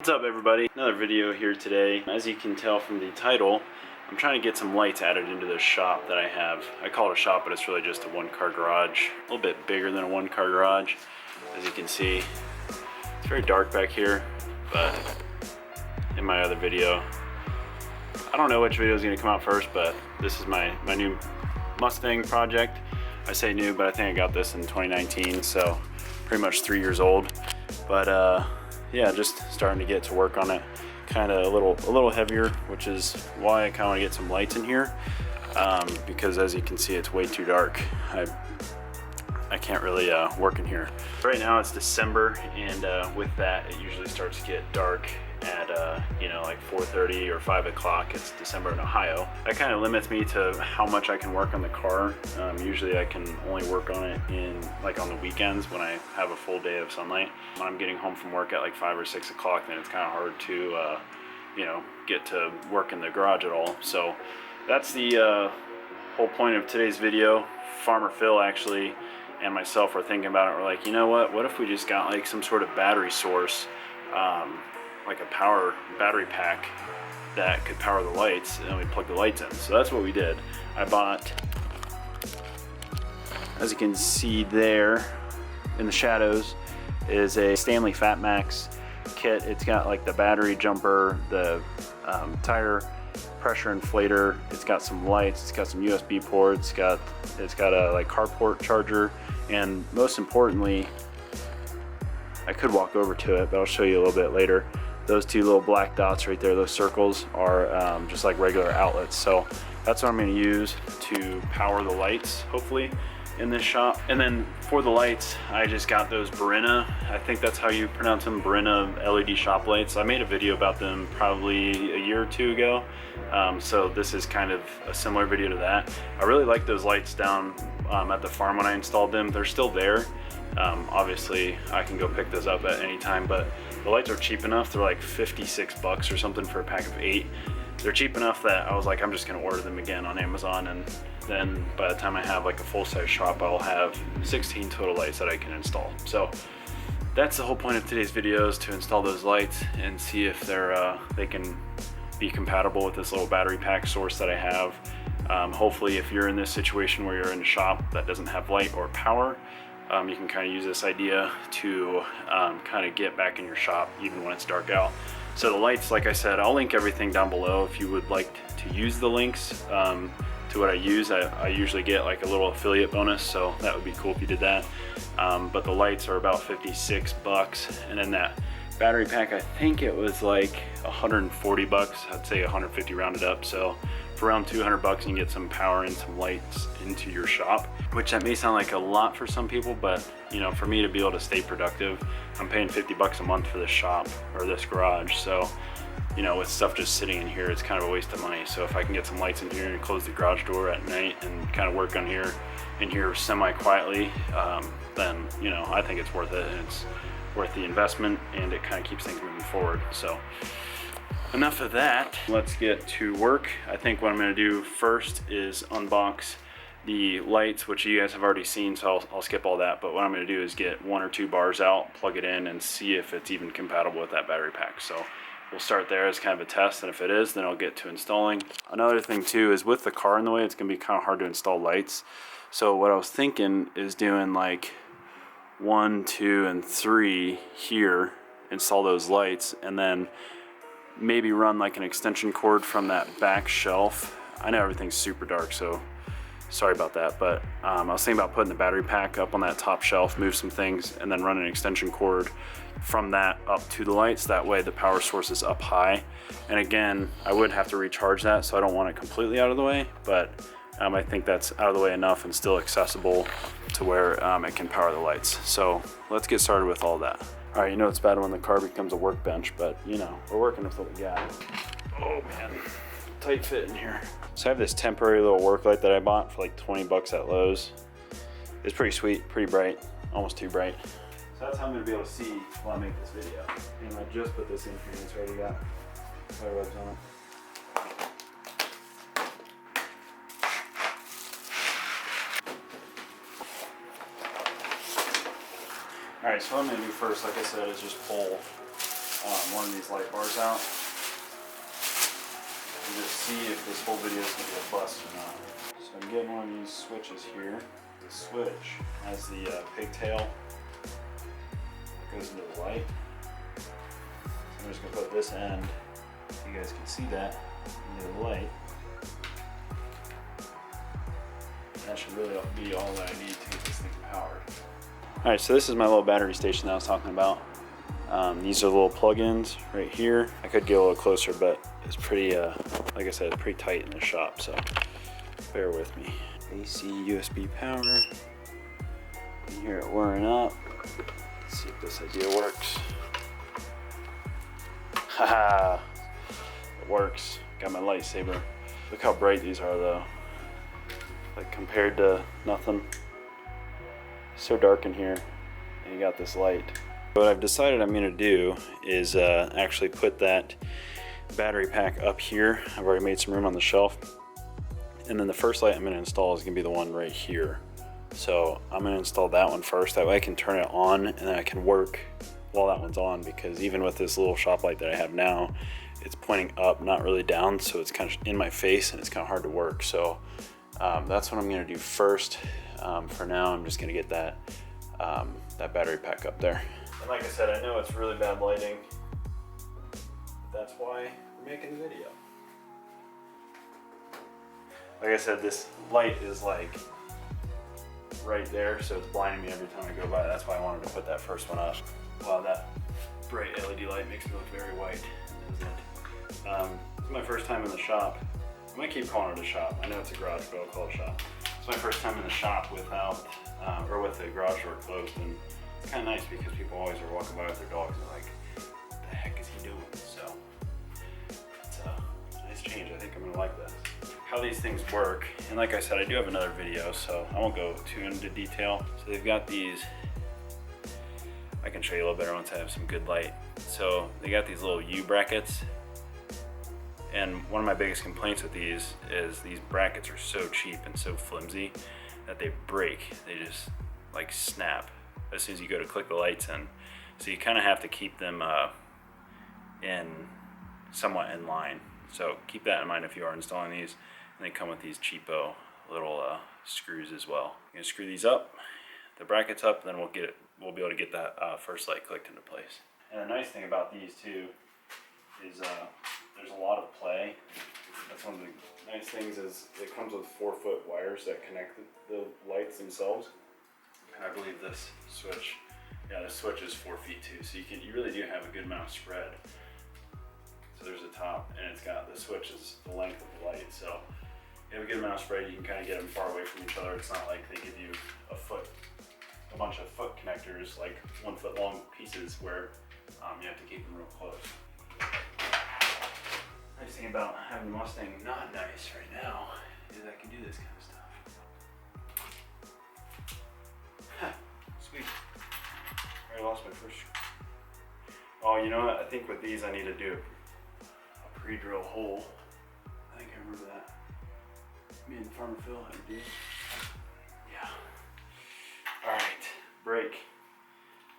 What's up everybody? Another video here today. As you can tell from the title, I'm trying to get some lights added into this shop that I have. I call it a shop, but it's really just a one-car garage. A little bit bigger than a one-car garage. As you can see, it's very dark back here, but in my other video, I don't know which video is going to come out first, but this is my new Mustang project. I say new, but I think I got this in 2019, so pretty much 3 years old. But yeah, just starting to get to work on it. Kind of a little heavier, which is why I kind of want to get some lights in here, because as you can see, it's way too dark. I can't really work in here. Right now it's December, and with that, it usually starts to get dark at you know, like 4:30 or 5 o'clock. It's December in Ohio. That kind of limits me to how much I can work on the car. Usually I can only work on it on the weekends when I have a full day of sunlight. When I'm getting home from work at like 5 or 6 o'clock, then it's kind of hard to you know, get to work in the garage at all. So that's the whole point of today's video. Farmer Phil actually and myself were thinking about it. We're like, you know what if we just got like some sort of battery source, like a power battery pack that could power the lights, and we plug the lights in. So that's what we did. I bought, as you can see there in the shadows, is a Stanley FatMax kit. It's got like the battery jumper, the tire pressure inflator, it's got some lights, it's got some USB ports, it's got a like carport charger, and most importantly, I could walk over to it, but I'll show you a little bit later. Those two little black dots right there, those circles, are just like regular outlets. So that's what I'm going to use to power the lights, hopefully, in this shop. And then for the lights, I just got those Barrina, I think that's how you pronounce them, Barrina LED shop lights. I made a video about them probably a year or two ago. So this is kind of a similar video to that. I really like those lights down at the farm when I installed them. They're still there. Obviously I can go pick those up at any time, but the lights are cheap enough. They're like 56 bucks or something for a pack of 8. They're cheap enough that I was like, I'm just gonna order them again on Amazon, and then by the time I have like a full-size shop, I'll have 16 total lights that I can install. So that's the whole point of today's video, is to install those lights and see if they can be compatible with this little battery pack source that I have. Hopefully if you're in this situation where you're in a shop that doesn't have light or power, you can kind of use this idea to kind of get back in your shop even when it's dark out. So the lights, like I said, I'll link everything down below if you would like to use the links to what I use. I usually get like a little affiliate bonus, so that would be cool if you did that. But the lights are about 56 bucks, and then that battery pack, I think it was like 140 bucks. I'd say 150 rounded up. So for around 200 bucks, you can get some power and some lights into your shop, which that may sound like a lot for some people, but you know, for me to be able to stay productive, I'm paying 50 bucks a month for this shop or this garage. So, you know, with stuff just sitting in here, it's kind of a waste of money. So if I can get some lights in here and close the garage door at night and kind of work on here in here semi-quietly, then, you know, I think it's worth it, and it's worth the investment, and it kind of keeps things moving forward. So enough of that, let's get to work. I think what I'm going to do first is unbox the lights, which you guys have already seen, so I'll skip all that. But what I'm going to do is get 1 or 2 bars out, plug it in, and see if it's even compatible with that battery pack. So we'll start there as kind of a test, and if it is, then I'll get to installing. Another thing too is with the car in the way, it's going to be kind of hard to install lights. So what I was thinking is doing like 1, 2, and 3 here, install those lights, and then maybe run like an extension cord from that back shelf. I know everything's super dark, so sorry about that, but I was thinking about putting the battery pack up on that top shelf, move some things, and then run an extension cord from that up to the lights. That way the power source is up high. And again, I would have to recharge that, so I don't want it completely out of the way, but I think that's out of the way enough and still accessible to where it can power the lights. So let's get started with all that. All right, you know it's bad when the car becomes a workbench, but you know, we're working with what we got. Oh man, tight fit in here. So I have this temporary little work light that I bought for like 20 bucks at Lowe's. It's pretty sweet, pretty bright, almost too bright. So that's how I'm gonna be able to see while I make this video. And I just put this in here, and it's already got fire webs on it. Alright, so what I'm going to do first, like I said, is just pull one of these light bars out and just see if this whole video is going to be a bust or not. So I'm getting one of these switches here. The switch has the pigtail that goes into the light. So I'm just going to put this end, so you guys can see that, into the light. That should really be all that I need to get this thing powered. Alright, so this is my little battery station that I was talking about. These are little plug-ins right here. I could get a little closer, but it's pretty, like I said, it's pretty tight in the shop, so bear with me. AC, USB power. You hear it whirring up. Let's see if this idea works. Haha, it works. Got my lightsaber. Look how bright these are though. Like compared to nothing. So dark in here, and you got this light. What I've decided I'm gonna do is actually put that battery pack up here. I've already made some room on the shelf. And then the first light I'm gonna install is gonna be the one right here. So I'm gonna install that one first. That way I can turn it on and then I can work while that one's on, because even with this little shop light that I have now, it's pointing up, not really down. So it's kind of in my face and it's kind of hard to work. So that's what I'm gonna do first. For now, I'm just gonna get that battery pack up there. And like I said, I know it's really bad lighting. That's why we're making the video. Like I said, this light is like right there, so it's blinding me every time I go by. That's why I wanted to put that first one up. Wow, that bright LED light makes me look very white, doesn't it? It's my first time in the shop. I might keep calling it a shop. I know it's a garage, but I'll call it a shop. It's my first time in the shop without, or with the garage door closed, and it's kind of nice because people always are walking by with their dogs and they're like, what the heck is he doing? So it's a nice change. I think I'm gonna like that. How these things work, and like I said, I do have another video, so I won't go too into detail. So they've got these, I can show you a little better once I have some good light. So they got these little U brackets, and one of my biggest complaints with these is these brackets are so cheap and so flimsy that they break. They just like snap as soon as you go to click the lights in. So you kind of have to keep them somewhat in line. So keep that in mind if you are installing these. And they come with these cheapo little screws as well. You're gonna screw these up, the brackets up, and then we'll be able to get that first light clicked into place. And the nice thing about these too is there's a lot of play. That's one of the nice things is it comes with 4-foot wires that connect the lights themselves. And I believe this switch, this switch is 4 feet too. So you really do have a good amount of spread. So there's a top, and it's got the switch is the length of the light. So you have a good amount of spread. You can kind of get them far away from each other. It's not like they give you a bunch of foot connectors, like 1 foot long pieces where you have to keep them real close. Nice thing about having the Mustang not nice right now is I can do this kind of stuff. Sweet. I already lost my first. Oh, you know what? I think with these I need to do a pre-drill hole. I think I remember that. Me and Farmer Phil had to do. Yeah. All right, break.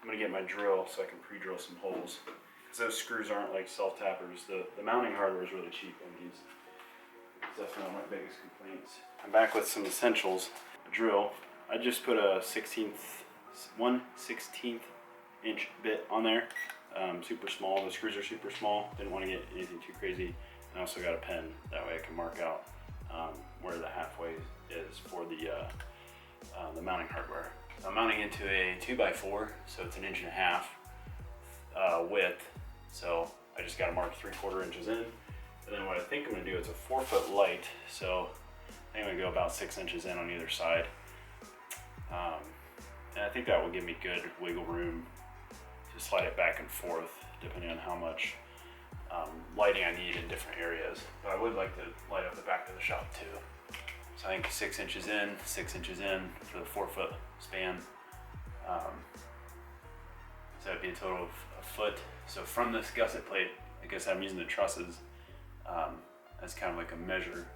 I'm gonna get my drill so I can pre-drill some holes. Because those screws aren't like self-tappers. The mounting hardware is really cheap on these. It's definitely one of my biggest complaints. I'm back with some essentials. A drill. I just put a 1/16 inch bit on there. Super small. The screws are super small. Didn't want to get anything too crazy. And I also got a pen. That way I can mark out where the halfway is for the mounting hardware. So I'm mounting into a 2x4, so it's 1.5 inches width. So I just got to mark 3/4 inches in. And then what I think I'm going to do is a 4-foot light. So I think I'm going to go about 6 inches in on either side. And I think that will give me good wiggle room to slide it back and forth depending on how much lighting I need in different areas. But I would like to light up the back of the shop too. So I think 6 inches in, 6 inches in for the 4-foot span. So that'd be a total of a foot. So from this gusset plate, I guess I'm using the trusses as kind of like a measure.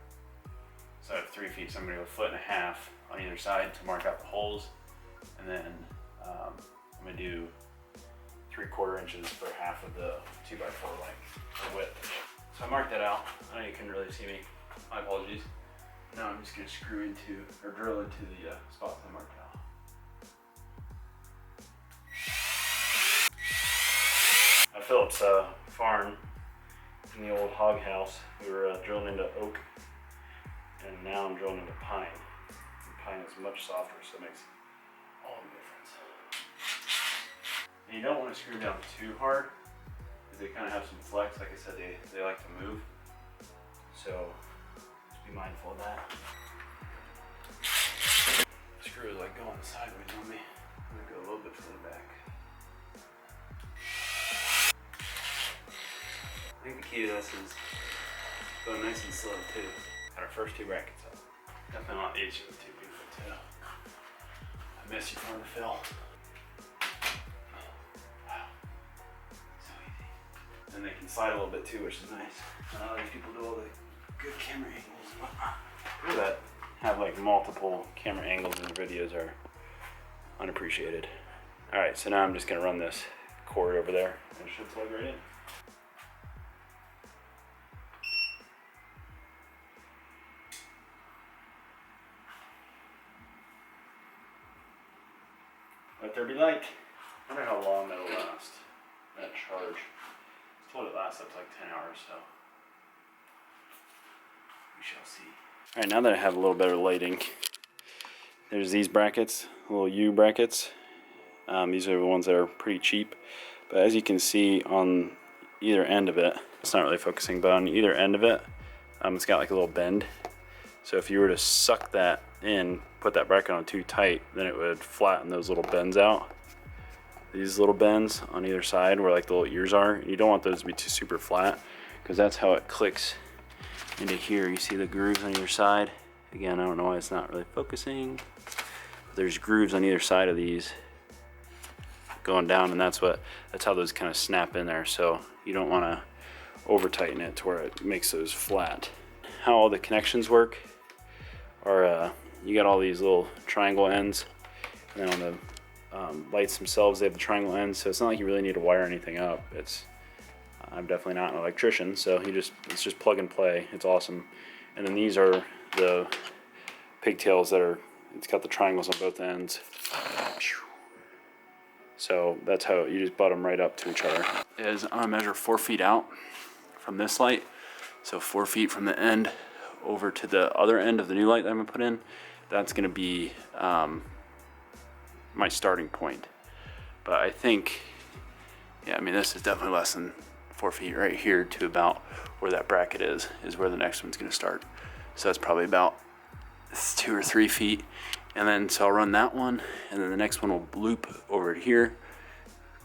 So I have 3 feet, so I'm gonna go 1.5 feet on either side to mark out the holes. And then I'm gonna do 3/4 inches for half of the 2x4 length or width. So I marked that out. I know you couldn't really see me. My apologies. Now I'm just gonna screw into or drill into the spots I marked out. At Philip's farm in the old hog house, we were drilling into oak, and now I'm drilling into pine. And pine is much softer, so it makes all the difference. And you don't want to screw down too hard, because they kind of have some flex. Like I said, they like to move. So just be mindful of that. The screw is like going sideways on me. I'm gonna go a little bit to the back. I think the key to this is go nice and slow too. Got our first 2 brackets up. Definitely not easy with 2 people too. I miss you from the Phil. Wow, so easy. And they can slide a little bit too, which is nice. Not all these people do all the good camera angles and whatnot. People that have like multiple camera angles in their videos are unappreciated. All right, so now I'm just gonna run this cord over there and it should plug right in. Let there be light. I wonder how long that'll last, that charge. I told it lasts up to like 10 hours, so we shall see. All right, now that I have a little better lighting, there's these brackets, little U brackets. These are the ones that are pretty cheap, but as you can see on either end of it, it's not really focusing, but on either end of it, it's got like a little bend. So if you were to suck that in, put that bracket on too tight, then it would flatten those little bends out. These little bends on either side where like the little ears are, you don't want those to be too super flat, because that's how it clicks into here. You see the grooves on either side. Again, I don't know why it's not really focusing. But there's grooves on either side of these going down, and that's how those kind of snap in there. So you don't want to over tighten it to where it makes those flat. How all the connections work are you got all these little triangle ends, and then on the lights themselves they have the triangle ends, so it's not like you really need to wire anything up. I'm definitely not an electrician, so it's just plug and play. It's awesome. And then these are the pigtails it's got the triangles on both ends. So that's how you just butt them right up to each other. I'm gonna measure 4 feet out from this light, so 4 feet from the end over to the other end of the new light that I'm gonna put in. That's gonna be my starting point. But I think, yeah, I mean, this is definitely less than 4 feet right here to about where that bracket is where the next one's gonna start. So that's probably about 2 or 3 feet. And then, so I'll run that one, and then the next one will loop over here.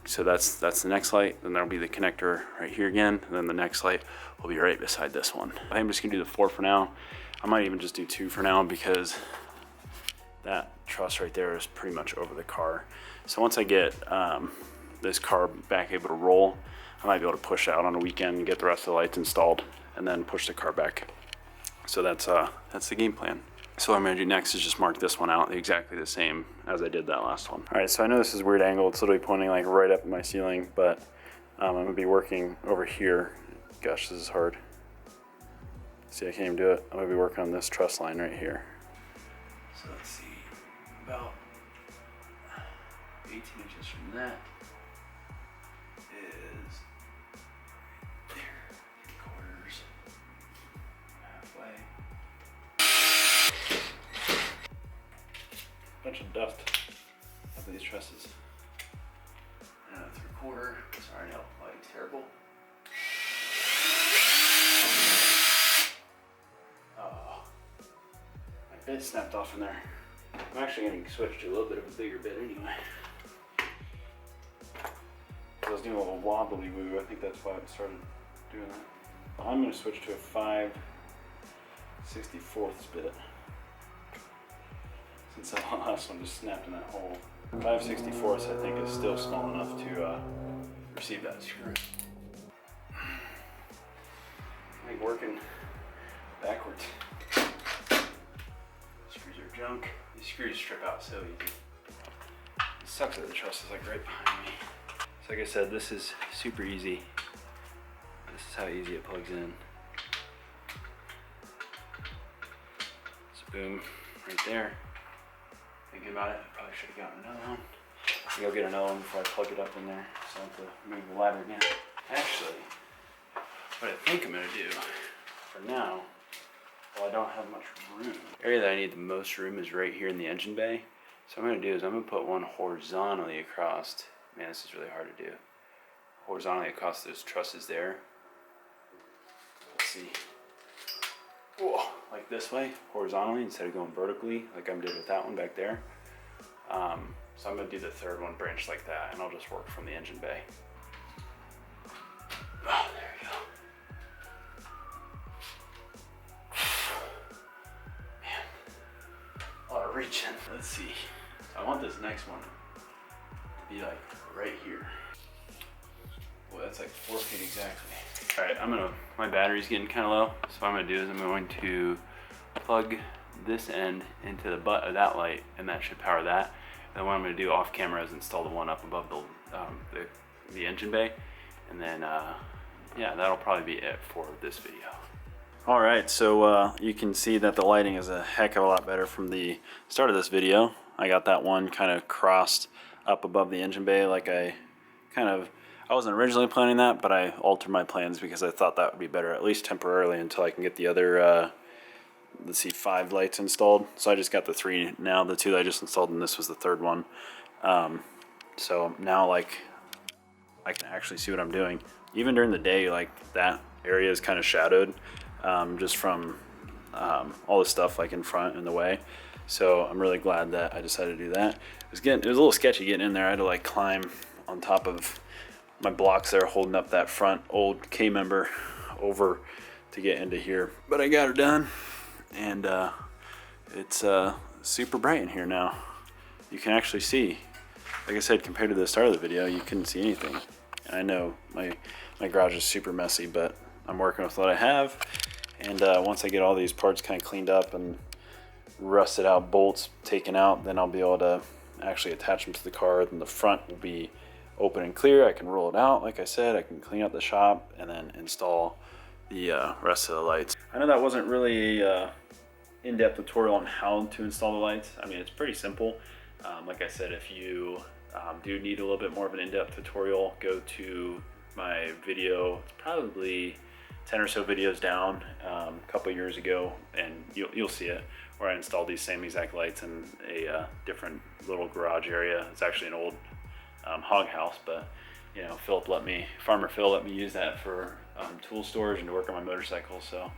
So that's the next light. Then there'll be the connector right here again. And then the next light will be right beside this one. I'm just gonna do the 4 for now. I might even just do 2 for now, because that truss right there is pretty much over the car. So once I get this car back able to roll, I might be able to push out on a weekend and get the rest of the lights installed, and then push the car back. So that's the game plan. So what I'm gonna do next is just mark this one out exactly the same as I did that last one. All right, so I know this is a weird angle. It's literally pointing like right up at my ceiling, but I'm gonna be working over here. Gosh, this is hard. See, I can't even do it. I'm gonna be working on this truss line right here. So let's see, about 18 inches from that is right there, 3/4, halfway. Bunch of dust up these trusses. And a 3/4. Sorry, no, lighting's terrible. Oh, my bit snapped off in there. I'm actually going to switch to a little bit of a bigger bit anyway. I was doing a little wobbly woo. I think that's why I started doing that. I'm going to switch to a 5/64 bit. Since that last one just snapped in that hole. 5/64 I think is still small enough to receive that screw. Like working backwards. Screws are junk. These screws strip out so easy. It sucks that the truss is like right behind me. So like I said, this is super easy. This is how easy it plugs in. So boom, right there. Thinking about it, I probably should have gotten another one. I'll go get another one before I plug it up in there, so I have to move the ladder again. Actually, what I think I'm gonna do for now, well, I don't have much room. The area that I need the most room is right here in the engine bay. So what I'm gonna do is I'm gonna put one horizontally across. Man, this is really hard to do. Horizontally across those trusses there. Let's see. Whoa, like this way, horizontally instead of going vertically, like I did with that one back there. So I'm gonna do the third one branch like that, and I'll just work from the engine bay. Oh, there we go. Man, a lot of reaching. Let's see. So I want this next one to be like right here. Well, that's like 4 feet exactly. All right, my battery's getting kind of low. So what I'm gonna do is I'm going to plug this end into the butt of that light, and that should power that. And what I'm gonna do off camera is install the one up above the engine bay. And then, yeah, that'll probably be it for this video. All right, so you can see that the lighting is a heck of a lot better from the start of this video. I got that one kind of crossed up above the engine bay like I wasn't originally planning that, but I altered my plans because I thought that would be better, at least temporarily, until I can get the other, let's see, 5 lights installed. So I just got the 3 now, the 2 that I just installed, and this was the 3rd one. So now, like, I can actually see what I'm doing. Even during the day, like, that area is kind of shadowed, just from all the stuff like in front and the way. So I'm really glad that I decided to do that. It was a little sketchy getting in there. I had to like climb on top of my blocks there holding up that front old K-member over to get into here. But I got her done, and it's super bright in here now. You can actually see, like I said, compared to the start of the video, you couldn't see anything. And I know my garage is super messy, but I'm working with what I have. And once I get all these parts kind of cleaned up and rusted out bolts taken out, then I'll be able to actually attach them to the car. Then the front will be open and clear. I can roll it out, like I said. I can clean up the shop and then install the rest of the lights. I know that wasn't really a in-depth tutorial on how to install the lights. I mean, it's pretty simple. Like I said, if you do need a little bit more of an in-depth tutorial, go to my video. It's probably 10 or so videos down a couple years ago, and you'll see it, where I installed these same exact lights in a different little garage area. It's actually an old hog house, but you know, Farmer Phil let me use that for tool storage and to work on my motorcycle, so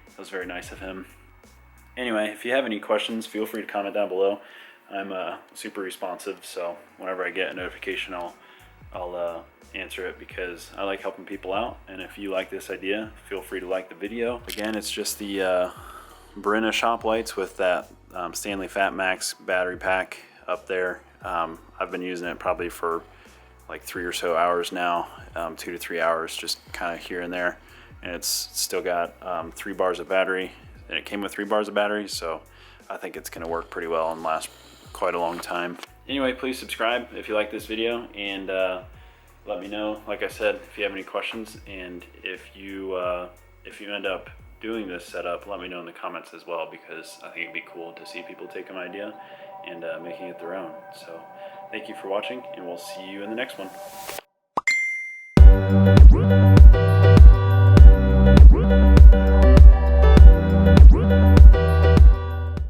that was very nice of him. Anyway, if you have any questions, feel free to comment down below. I'm super responsive, so whenever I get a notification, I'll answer it, because I like helping people out. And if you like this idea, feel free to like the video. Again, it's just the Barrina shop lights with that Stanley FatMax battery pack up there. I've been using it probably for like 3 or so hours now, 2 to 3 hours, just kind of here and there. And it's still got 3 bars of battery, and it came with 3 bars of battery, so I think it's going to work pretty well and last quite a long time. Anyway, please subscribe if you like this video, and let me know, like I said, if you have any questions. And if you end up doing this setup, let me know in the comments as well, because I think it'd be cool to see people take an idea and making it their own. So thank you for watching, and we'll see you in the next one.